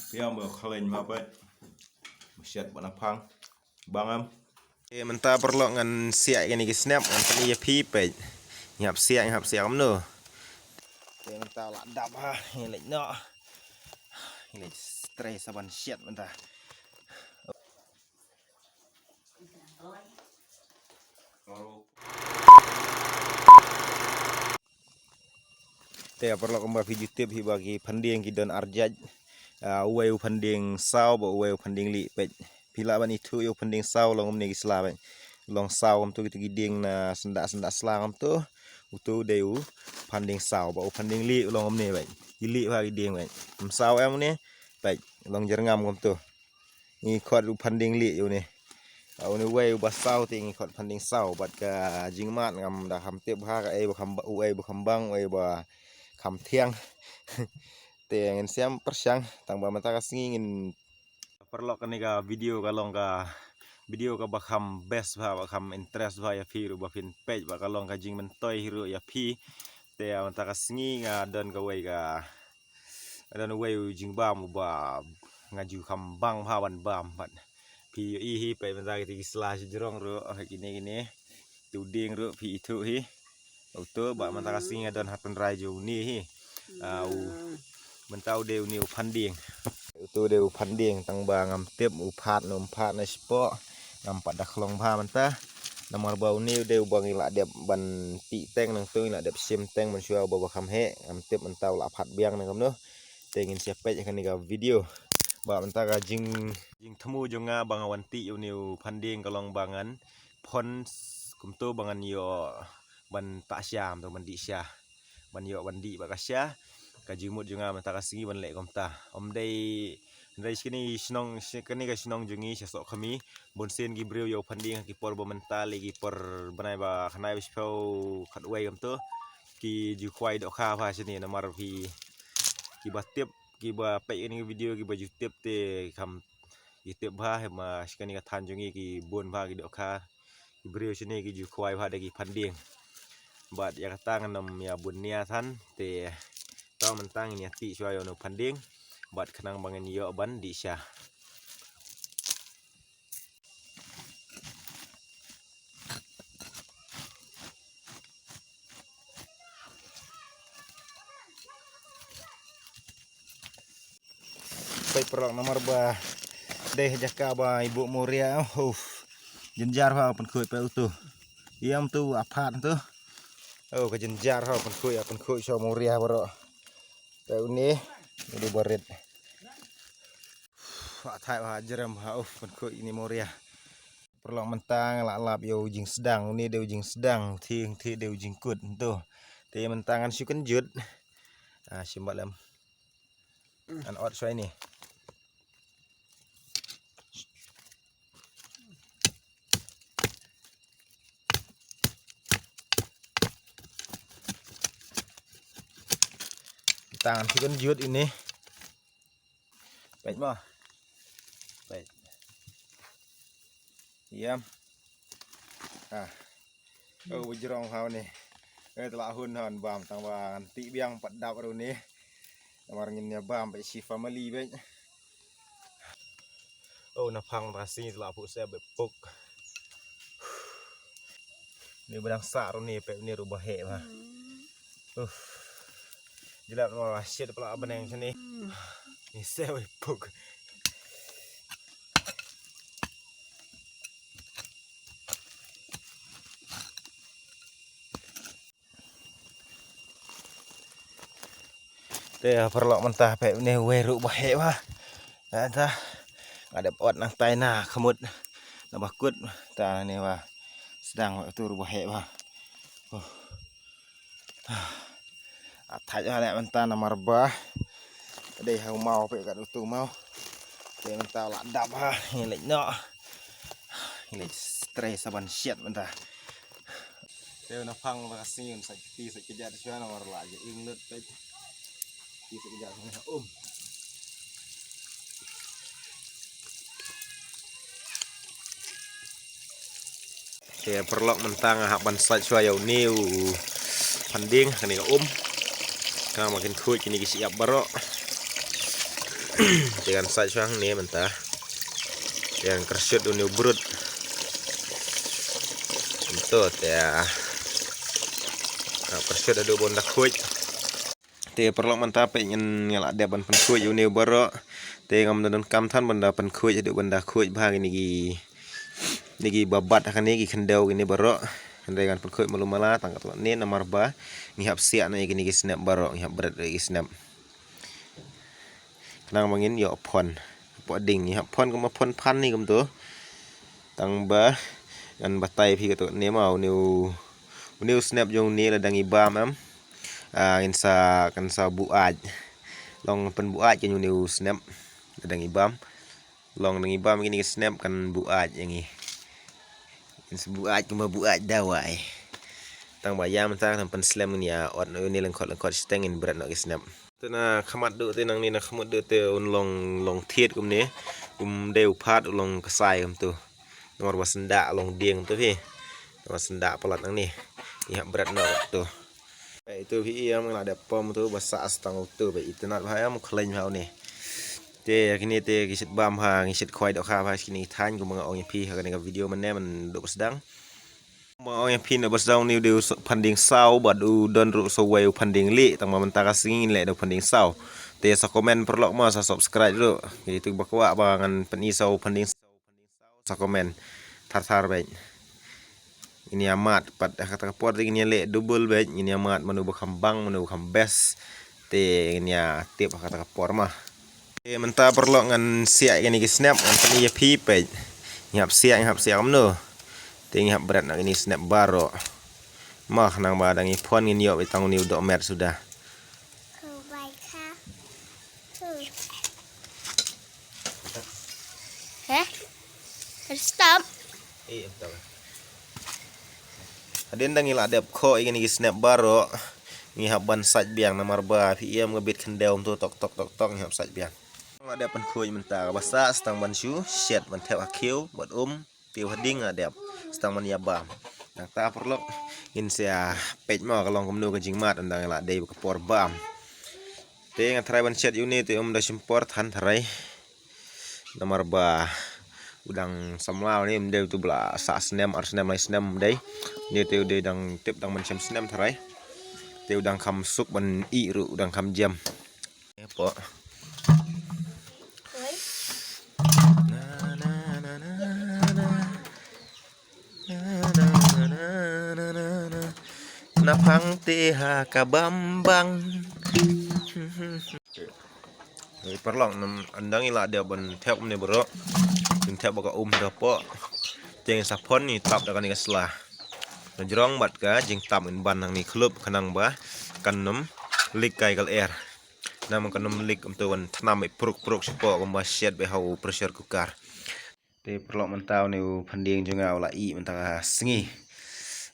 Piang mau kalian apa? Masyad mana pang? Bangam. Mentah perlu ngan siak ini snap ngan ini pipe. Ngap siak am no. Mentah lah dap ha, ini no. Ini stress saban shit mentah. Te perlu kembali video tip bagi panding kidon arjaj. Uai panding sau ba uai panding li pej. Pila ban itu yo panding sau long ni gisla ben. Long sau am tu kita giding na sendak selang am tu. Utu deu panding sau ba panding li long am ni ben. Gili ha giding ben. Sau am ni pej long jerngam am tu. Ni khot panding li yo ni. Au ni uai ba sau ting khot panding sau bat ka jingmat ngam da ham tip ha ka uai ba kambang uai ba kam tiang. Tengen siam persyang tang ba mata kasingin perlu kan ga video kalong ka video ka bakam best ba bakam interest ba ya fi ba fin page ba kalong ka jing mentoy hiro ya pi te mata kasingi nga don ka wei ka don wei jing bam ba ngaju kambang ba ban bam bat pi i hi pe mata ki slash jerong ro gini tu ding ro pi itu hi auto ba mata kasingi don happen rajo ni hi au mentau deu ni panding itu deu panding tang ba ngam tip upat na spo ngam pada klong ba menta nomor bau ni deu bang ila dep ban ti teng nang tu ila dep sim teng man syua ba kam he ngam tip mentau la phat biang nang no tengin siapet kan ni ga video ba menta ga jing temu jonga bang awanti yu ni panding kalong bangan pon kumtu bangan yo ban tak syam tu ban di syah ban yo ban di ba kasya kajimut juga mata kasih ban lek komta om dai sini sinong kani ga sinong jungi sesok kami bonsen gibreu yo panding ki por mental lagi por banai ba khanai bispau khat wei kam tu ki ju khwai do kha ba sini nomor ki batip ki ba pe ini video ki ba youtube te kam youtube ba ma skani ga than jungi ki bon ba ki do kha gibreu sini ki ju khwai ba dagi panding bat ya katangan nom ya bunia than te tau mentang ini hati suai ono panding buat kenang bangen yo ban di syah pai perang nomor ba deh jaka ba ibu Muria jenjar ha pen khoi pe tu iam tu apat tu ke jenjar ha pen khoi so Muria baro pe ni di barit thai ba jeram ha pen khoi ini Muria perlu mentang lap yo jing sedang ni deu jing sedang thi deu jing kut tu te mentangan si kenjut simbalam an ot soai ni tangan si kenjut ini baik mah baik diam jerong hau ni telah hun hon bam tang bang ti biang pat dap ru ni nomor nginnya bam pe si family baik na phang rasi telah pu saya bepuk ni bedang sa ru ni pe ni ru bahe ba jelap no shit pula beneng sini ni saya bepuk te perlu mentah pe ni weru bahe ba ta ada ot nang tai na kemut na bakut ta ni ba sedang tu ru bahe ba thai ha mentah nomor ba đây hau mau pe ka tu mau te mentah la dap ha ni lek no ni stress saban shit mentah te na phang ba sin sa ti sa kejat sya nomor la je inglet pe ti sa kejat ni te perlu mentang hak ban sa sya yo niu panding kani ka kana makin khoi kini siap baro Dengan saja ni mentah yang kersut dunia berut untuk ya kersut ada bonda kuit te perlu mentah pengen ngelak dia ban penkuit dunia baru te ngam dan kam than benda penkuit ada benda kuit bahag nigi babat akan nigi kendau ini baru dengan penkuit malu malah tangkat ni nomor ba ngihap siak na nigi snap baru ngihap berat nigi snap nang mangin yo pon ding ngihap pon kuma pon pan ni kum tu tang ba kan batai phi to ne mau new snap jong ni la dang ibam am insa kan sa buaj long pen buaj ke new snap la dang ibam long dang ibam ini snap kan buaj yang ni insa buaj kuma buaj dawai tang bayam tang pen slam ni ya ot ni lengkot stengin berat nak snap tu na khamat du te nang ni na khamut du te un long thiet kum ni deu phat long kasai kum tu nomor wasenda long dieng tu pi wasenda pelat nang ni ya berat no tu itu pi yang ada pom tu basa astang tu ba itnat bahaya mu kleng hau ni te kini te kisit bam ha kisit khoi dok kha ba kini than ku mga ong pi ha kan video man ne man dok sedang mga ong pi na basdang ni deu panding sau ba du don ru so weu panding li tang ma mentara singin le do panding sau te sa komen perlok ma sa subscribe dulu itu bakwa bangan penisau panding sa komen tar baik ini amat pat kata kapor ini le double baik ini amat menu berkembang menu best te ini ya tip kata kapor mah te menta perlu ngan siak ini snap ngan ini ya pi baik ngap siak amno te ngap berat nak ini snap baru mah nang badang ipon ini yo betang ni udok mer sudah Stop. Iya betul. Adin dang ila dep ko ini snap baru ngihap ban saj biang nomor ba PM ngebit kendau tu tok ngihap saj biang ada pen kuy mentah basa stang ban shu shet ban tep akiu buat tiu hading adep stang ban yabam nang ta perlu in sia pej mo kalong kumnu ke jingmat andang ila dei ke por bam te ngan trai ban shet unit te da simport han trai nomor ba udang samlau ni mdeu tu bla sa snem ar snem lai snem dei ni teu de dang tip dang man sem snem tharai teu dang kham suk ban i ru dang kham jam po na phang te ha ka bambang perlong andang ila dia ban thep ni bro thep baka dapo jeng sapon ni tap da kan ni slah jerong bat ka jeng tam in ban nang ni klub kanang ba kanom lik kai kal air nam kanom lik tu wan thnam ai pruk sepo ba shet be hau pressure cooker te perlong mentau ni panding jengau la i mentang sengi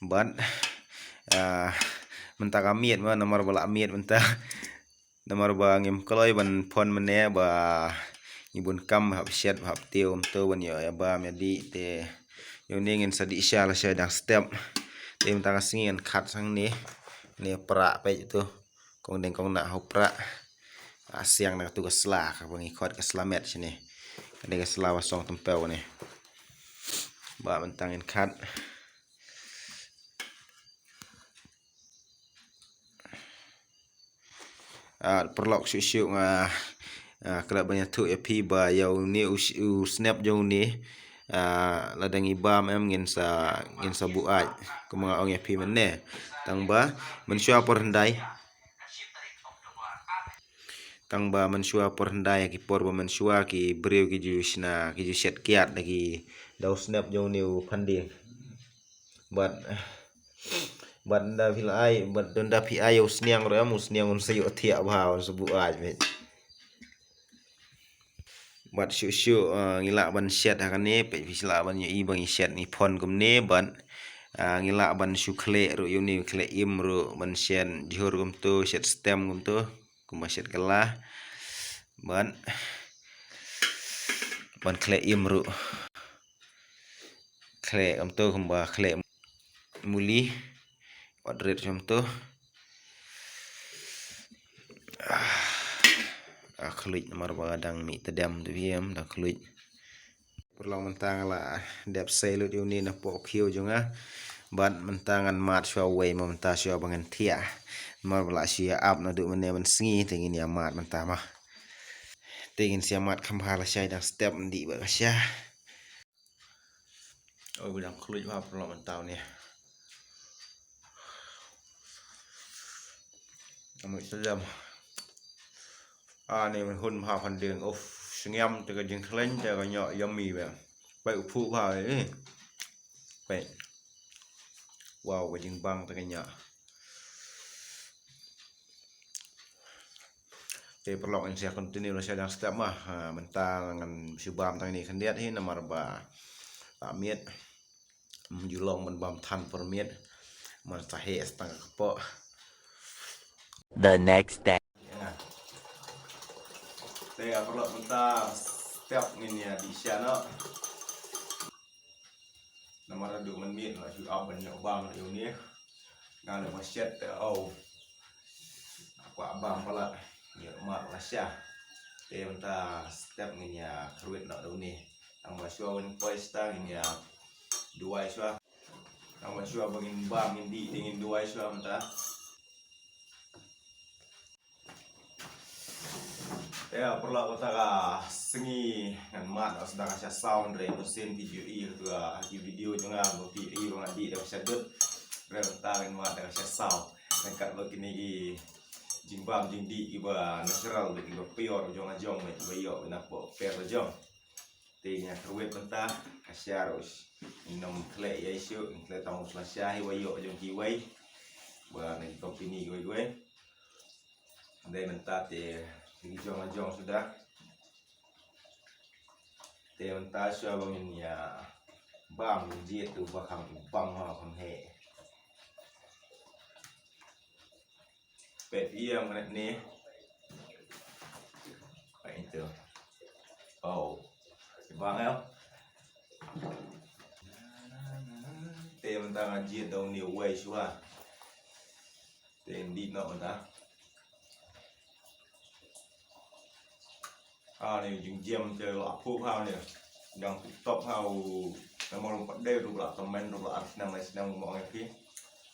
ban mentang miet ma nomor bala miet mentang nomor ba ngim koloi ban pon mene ba ibun kam hab shet hab teu tu ban yo ya ba me di te yo ningen sadi syal dang step te mentang singin khat sang ni pra pe itu kong deng kong na hau pra siang na tu kesla ka bangi khot ke slamet sini kene ke sla wasong tempel ni ba mentangin khat perlok syuk kelab banyak tu pi ba yau ni snap jong ni ladang ibam em ngin sa buaj kuma ong pi mene tang ba mensua por hendai ki por ba mensua ki breu ki ju set kiat lagi dau snap jong ni panding bat da vilai bat donda pi ayo sniang ro amu sniang un sayo thia ba subu aj me bat shu ngila ban shet ha ne pe visla ban i bang shet ni phon kum ne ban ngila ban shu khle ro uni khle im ro ban shen jhur kum to shet stem kum to kum shet kala ban khle im ro khle kum to kum ba khle muli odret jom to klik nomor bagadang mi tedam tu viam dah klik perlu mentang lah dep selu di ni na po kio junga ban mentangan mat shwa way mentah shwa bangan tia mar bala shia up na du mene men sngi tingin ya mat mentah mah tingin sia mat khamhala shai dah step di ba sya oi budang klik ma perlu mentau ni amuk sedam ni mình hun vào phần đường of ngem từ cái đường lên từ cái nhỏ yummy vậy vậy phụ vào đấy vậy wow cái đường băng từ cái nhỏ thì perlu yang saya continue lah saya dah step mah mentang dengan subam tang ini kandiat hi nomor ba miet menjulong menbam tan per miet man sahe setengah kepo the next day saya perlu mentang step ini ya di sana nomor dua menit lah sudah banyak bang ini ngan masjid oh aku abang pala ya mak Malaysia te menta step ni ya kruit nak dau ni ang masua wen poista ni ya dua iswa ang masua bangin bang indi dingin dua iswa menta ya perlu kata sengi ngan mat sedang asia sound re mesin video tu video juga bukti bang adi dah sedut renta ngan mat asia sound dekat begini jimbam jindi iba natural de iba pior jong ajong me iba yo na po per jong tinya kruet mentah kasyarus inom kle ya isu kle tong slasya iba yo jong kiwai ba ni kompini gue andai mentah te jong ajong sudah te mentah sya bangin ya bam jiet tu bakang bang ha kham he pet iya menit ni kayak itu oh bang ya tem tang aji dong ni way shua tem di no ta ni jung jam je la phu hao ni yang top hao nomor 4 đeo rục lại comment rục lại năm này năm mọi người khi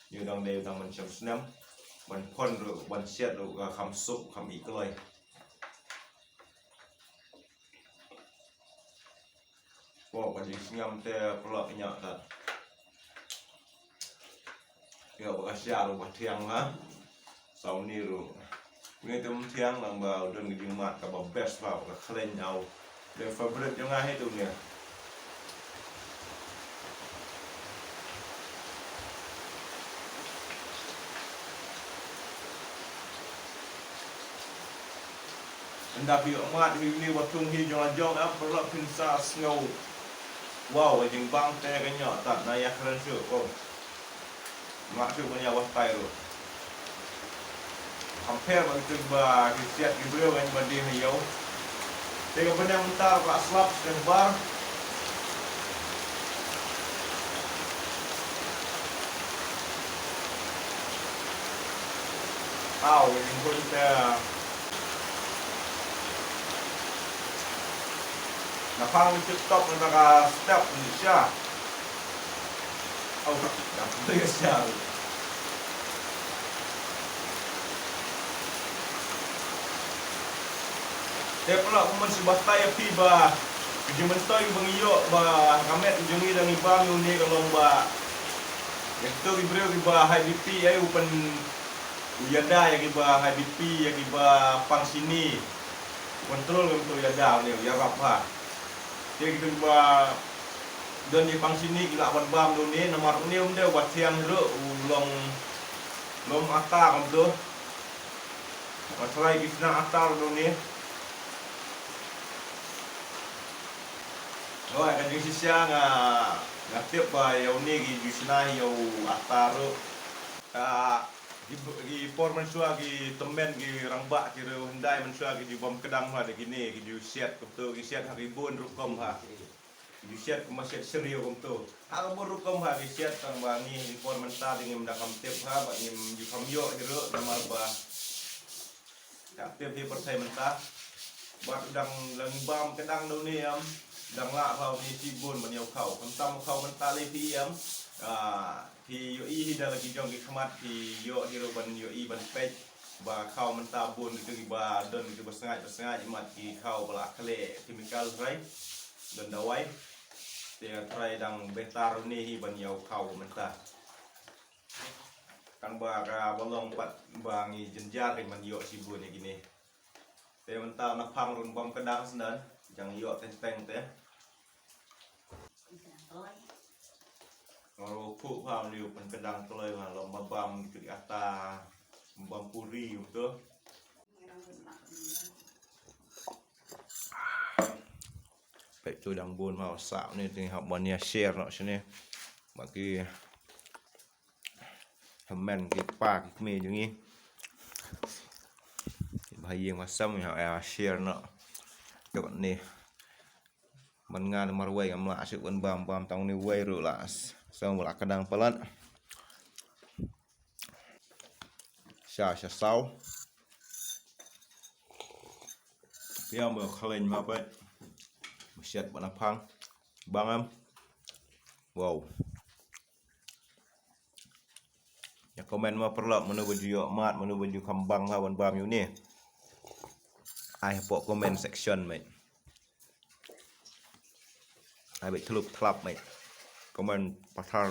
như đang đều đang mình chấm năm mình phun rồi mình xét rồi khăm súp khăm ý cười wow cái gì ngâm te pelak nyak tak ya baka sia rồi bak thiang ha sau ni rồi nghe tem thiang lang bao đơn cái mặt cả bao best vào cả klen nhau để favorite cho ngay hết tụi nè anda pi mat ni watung hi jong jong ap perlu pinsa snow wow jing bang te cái nhỏ tak na ya keren syu ko mak syu punya was pai ro compare bang tu ba ki siat ki bro kan bandi hiyo te ka benang mentar ka slap dan bar jing pun te napang TikTok naka step ni siya. Oh, napang siya. Dia pula kuman si batay api ba. Kujuman toy bang iyo ba kamet kujungi dang ibang ni kalau ba. Ito gibreo giba high BP ay upan uyada ya giba high BP ya giba pang sini. Kontrol ng to yada ni ya apa. Dia gitu ba don di pang sini gila wan bam do ni nomor ni dia buat siang ru long ata kam tu masalah kisna ata do ni oh kan jing sisya nga tip ba yaw ni gi kisna yaw ata ru gi por mensua gi temen gi rangba ki ru hendai mensua gi bom kedang ha de gini gi siat ko gi siat haribun rukom ha gi siat ko masih serio kom to ha ko rukom ha gi siat tang bangi gi por mensa dingim da kam tip ha ba nim gi kam yo gi ru namar ba ya tip di pertai mensa bạc đằng lần bom cái đằng đâu nè em đằng lạ vào thì chi buồn mà nhiều khẩu còn tâm khẩu mình ta lên thì em thì yo y đã lagi trong cái khamat thì yo di roban yo y ban page và khẩu mình ta buồn cái ba đơn cái bersengaja mat thì khẩu bala kale chemical right dan dawai thì try đằng beta ni hi ban nhiều khẩu mình ta kan ba ka bolong pat ba ngi jenjar cái man yo si buồn này gini te mentah napang run bom kedang sendan jang yo teng teh ngoro pu pam liu pen kedang keloi ma lomba bam di ata bam puri betul baik tu dang bun mau sạo ni thì học bọn nhà share nó sini bagi comment cái pa cái mì nhưงี้bahaya masam ya share nó các bạn nè mình ngan marway am la sự bam bam tong ni way ru la xong là kadang pelat xa sau dia mau kalian ma bet siat bana phang bang em wow ya komen ma perlu menu baju yo mat menu baju kambang ha bam yu ni ai po comment section mate ai bị thlup club mate comment pathar